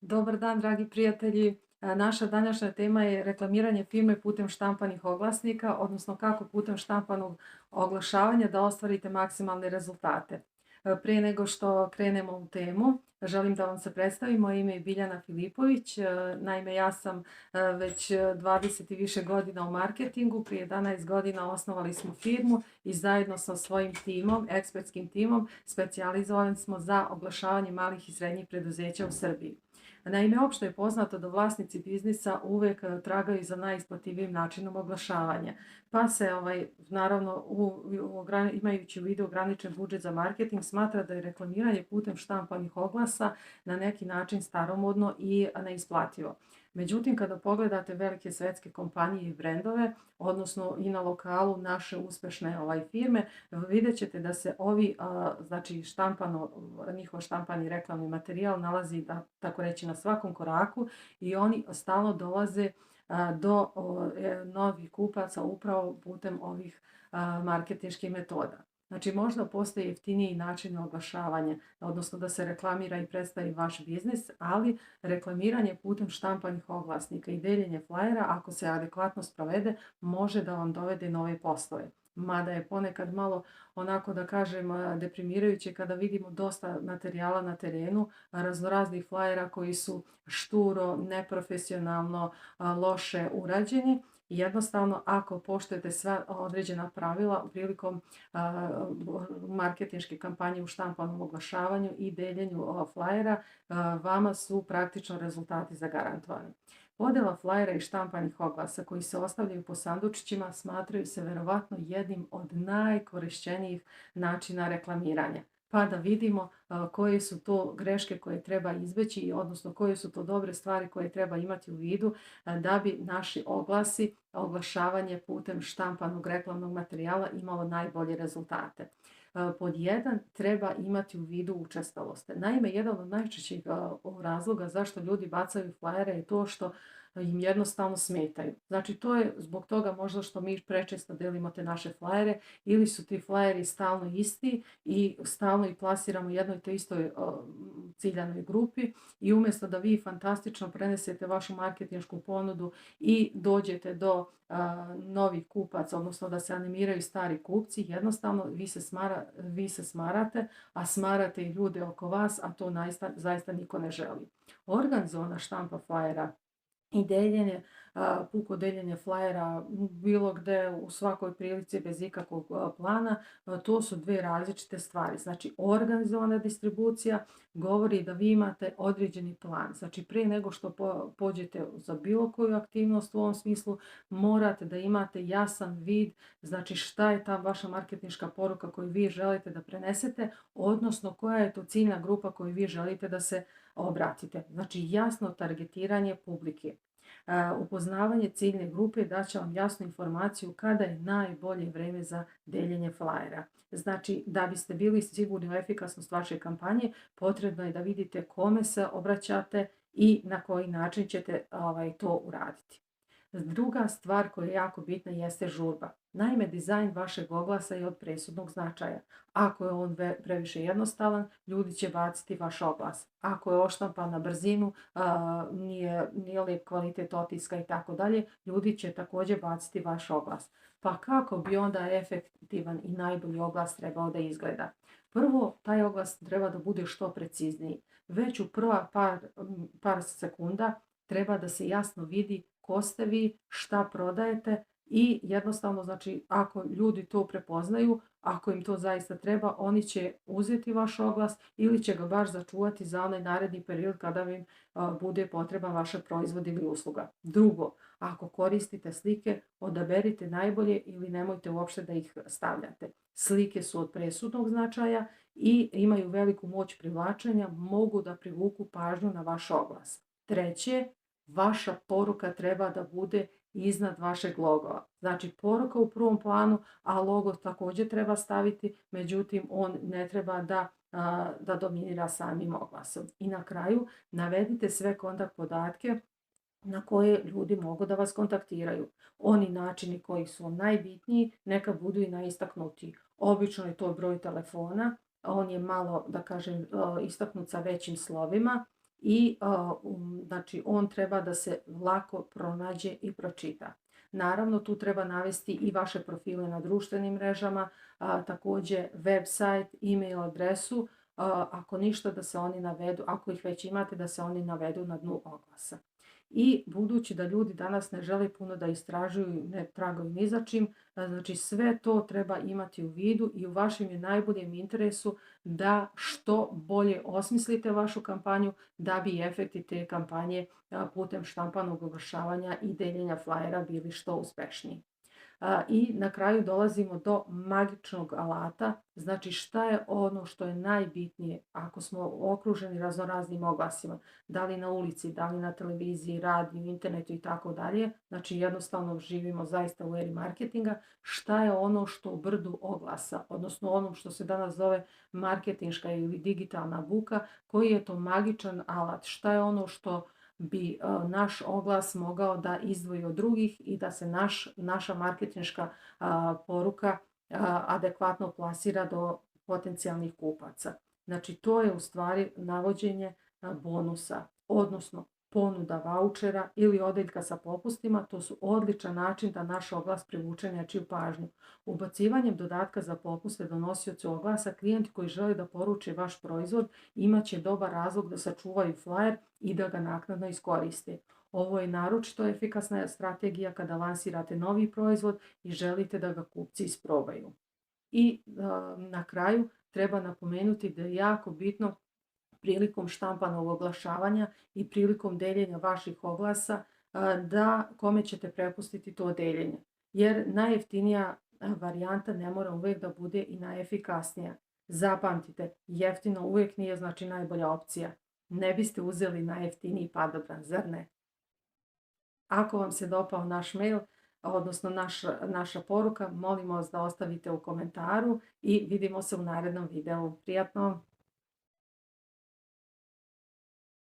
Dobar dan, dragi prijatelji. Naša današnja tema je reklamiranje firme putem štampanih oglasnika, odnosno kako putem štampanog oglašavanja da ostvarite maksimalne rezultate. Prije nego što krenemo u temu, želim da vam se predstavim. Moje ime je Biljana Filipović. Naime, ja sam već 20 i više godina u marketingu. Prije 11 godina osnovali smo firmu i zajedno sa svojim timom, ekspertskim timom, specijalizovani smo za oglašavanje malih i srednjih preduzeća u Srbiji. Naime, opšte je poznato da vlasnici biznisa uvek tragaju za najisplativijim načinom oglašavanja. Pa se, naravno, imajući u vidu ograničen budžet za marketing, smatra da je reklamiranje putem štampanih oglasa na neki način staromodno i neisplativo. Međutim, kada pogledate velike svetske kompanije i brendove, odnosno i na lokalu naše uspešne firme, vidjet ćete da se znači njihov štampani reklamni materijal nalazi, da tako reći, na svakom koraku i oni stalno dolaze do novih kupaca upravo putem ovih marketinških metoda. Znači, možda postoji jeftiniji način oglašavanja, odnosno da se reklamira i predstavi vaš biznis, ali reklamiranje putem štampanih oglasnika i deljenje flajera, ako se adekvatno sprovede, može da vam dovede nove poslove. Mada je ponekad malo, onako da kažem, deprimirajuće kada vidimo dosta materijala na terenu, raznoraznih flajera koji su šturo, neprofesionalno, loše urađeni. Jednostavno, ako poštujete sva određena pravila prilikom marketinške kampanje u štampanom oglašavanju i deljenju flajera, vama su praktično rezultati zagarantovani. Podela flajera i štampanih oglasa koji se ostavljaju po sandučićima smatraju se verovatno jednim od najkorišćenijih načina reklamiranja. Pa da vidimo koje su to greške koje treba izbeći, odnosno koje su to dobre stvari koje treba imati u vidu da bi naši oglasi, oglašavanje putem štampanog reklamnog materijala imalo najbolje rezultate. Pod jedan, treba imati u vidu učestalost. Naime, jedan od najčešćih razloga zašto ljudi bacaju flajere je to što im jednostavno smetaju. Znači, to je zbog toga možda što mi prečesto delimo te naše flajere ili su ti flajeri stalno isti i stalno ih plasiramo u jednoj te istoj ciljanoj grupi i umjesto da vi fantastično prenesete vašu marketinšku ponudu i dođete do novih kupaca, odnosno da se animiraju stari kupci, jednostavno vi se smarate, a smarate i ljude oko vas, a to zaista niko ne želi. Organizovana štampa flajera i puko deljenje flajera bilo gde u svakoj prilici bez ikakvog plana, to su dve različite stvari. Znači, organizovana distribucija govori da vi imate određeni plan. Znači, prije nego što pođete za bilo koju aktivnost u ovom smislu, morate da imate jasan vid, znači šta je ta vaša marketinška poruka koju vi želite da prenesete, odnosno koja je to ciljna grupa koju vi želite da se obratite. Znači, jasno targetiranje publike. Upoznavanje ciljne grupe daće vam jasnu informaciju kada je najbolje vreme za deljenje flajera. Znači, da biste bili sigurni u efikasnost vaše kampanje, potrebno je da vidite kome se obraćate i na koji način ćete to uraditi. Druga stvar koja je jako bitna jeste žurba. Naime, dizajn vašeg oglasa je od presudnog značaja. Ako je on previše jednostavan, ljudi će baciti vaš oglas. Ako je oštampan na brzinu, nije lijep kvalitet otiska i tako dalje, ljudi će također baciti vaš oglas. Pa kako bi onda efektivan i najbolji oglas trebao da izgleda? Prvo, taj oglas treba da bude što precizniji. Već u prva par sekunda treba da se jasno vidi ko ste vi, šta prodajete i jednostavno, znači, ako ljudi to prepoznaju, ako im to zaista treba, oni će uzeti vaš oglas ili će ga baš začuvati za onaj naredni period kada im bude potreban vaš proizvod ili usluga. Drugo, ako koristite slike, odaberite najbolje ili nemojte uopšte da ih stavljate. Slike su od presudnog značaja i imaju veliku moć privlačenja, mogu da privuku pažnju na vaš oglas. Treće, vaša poruka treba da bude iznad vašeg logova. Znači, poruka u prvom planu, a logo također treba staviti, međutim, on ne treba da dominira samim oglasom. I na kraju, navedite sve kontakt podatke na koje ljudi mogu da vas kontaktiraju. Oni načini koji su vam najbitniji, neka budu i najistaknutiji. Obično je to broj telefona, on je malo, da kažem, istaknut sa većim slovima i znači on treba da se lako pronađe i pročita. Naravno, tu treba navesti i vaše profile na društvenim mrežama, takođe website, e-mail adresu, ako ništa da se oni navedu, ako ih već imate, da se oni navedu na dnu oglasa. I budući da ljudi danas ne žele puno da istražuju, ne tragaju ni za čim, znači sve to treba imati u vidu i u vašem je najboljem interesu da što bolje osmislite vašu kampanju da bi efekti te kampanje putem štampanog oglašavanja i deljenja flajera bili što uspešniji. I na kraju dolazimo do magičnog alata, znači šta je ono što je najbitnije ako smo okruženi raznoraznim oglasima, da li na ulici, da li na televiziji, radiju, internetu i tako dalje, znači jednostavno živimo zaista u eri marketinga, šta je ono što u brdu oglasa, odnosno onom što se danas zove marketinška ili digitalna buka, koji je to magičan alat, šta je ono što bi naš oglas mogao da izdvoji od drugih i da se naša marketinška poruka adekvatno plasira do potencijalnih kupaca. Znači to je u stvari navođenje bonusa, odnosno ponuda vaučera ili odeljka sa popustima, to su odličan način da naš oglas privuče nečiju pažnju. Ubacivanjem dodatka za popuste donosiocu oglasa, klijenti koji žele da poruče vaš proizvod imaće dobar razlog da sačuvaju flajer i da ga naknadno iskoriste. Ovo je naročito efikasna strategija kada lansirate novi proizvod i želite da ga kupci isprobaju. I na kraju treba napomenuti da je jako bitno prilikom štampanog oglašavanja i prilikom deljenja vaših oglasa da kome ćete prepustiti to deljenje. Jer najjeftinija varijanta ne mora uvek da bude i najefikasnija. Zapamtite, jeftino uvek nije znači najbolja opcija. Ne biste uzeli najjeftiniji padobran, zar ne? Ako vam se dopao naš mail, odnosno naša poruka, molimo vas da ostavite u komentaru i vidimo se u narednom videu. Prijatno!